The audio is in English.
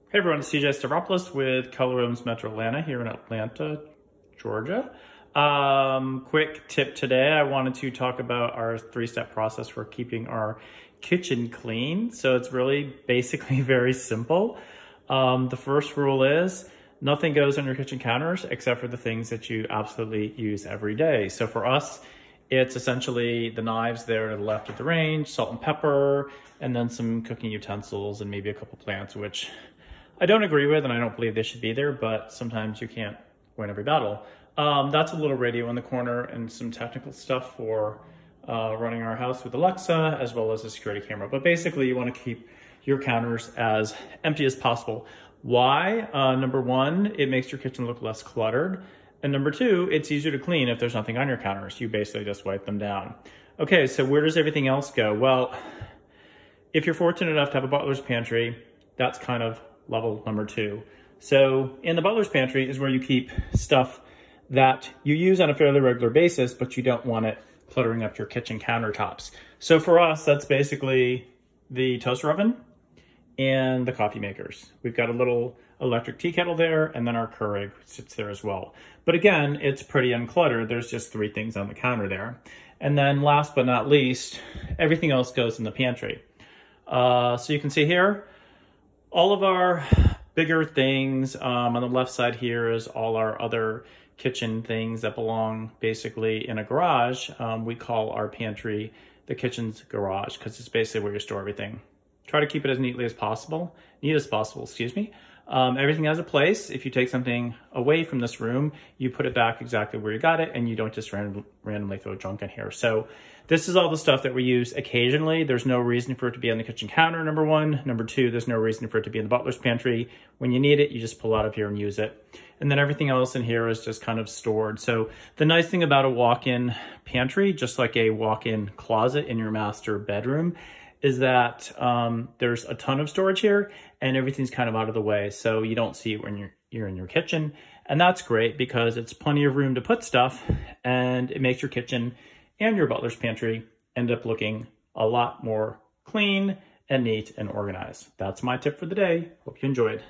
Hey everyone, it's CJ Stavropoulos with Keller Williams Metro Atlanta here in Atlanta, Georgia. Quick tip today, I wanted to talk about our three-step process for keeping our kitchen clean. So it's really basically very simple. The first rule is nothing goes on your kitchen counters except for the things that you absolutely use every day. So for us, it's essentially the knives there to the left of the range, salt and pepper, and then some cooking utensils and maybe a couple plants, which I don't agree with, and I don't believe they should be there, but sometimes you can't win every battle. That's a little radio in the corner and some technical stuff for running our house with Alexa, as well as a security camera. But basically, you want to keep your counters as empty as possible. Why? Number one, it makes your kitchen look less cluttered. And number two, it's easier to clean if there's nothing on your counters. You basically just wipe them down. Okay, so where does everything else go? Well, if you're fortunate enough to have a butler's pantry, that's kind of level number two. So in the butler's pantry is where you keep stuff that you use on a fairly regular basis, but you don't want it cluttering up your kitchen countertops. So for us, that's basically the toaster oven and the coffee makers. We've got a little electric tea kettle there, and then our Keurig sits there as well. But again, it's pretty uncluttered. There's just three things on the counter there. And then last but not least, everything else goes in the pantry. So you can see here, all of our bigger things. On the left side here is all our other kitchen things that belong basically in a garage. We call our pantry the kitchen's garage because it's basically where you store everything. Try to keep it as neat as possible, excuse me. Everything has a place. If you take something away from this room, you put it back exactly where you got it, and you don't just randomly throw junk in here. So this is all the stuff that we use occasionally. There's no reason for it to be on the kitchen counter, number one. Number two, there's no reason for it to be in the butler's pantry. When you need it, you just pull out of here and use it. And then everything else in here is just kind of stored. So the nice thing about a walk-in pantry, just like a walk-in closet in your master bedroom, is that there's a ton of storage here and everything's kind of out of the way. So you don't see it when you're in your kitchen. And that's great because it's plenty of room to put stuff, and it makes your kitchen and your butler's pantry end up looking a lot more clean and neat and organized. That's my tip for the day. Hope you enjoyed.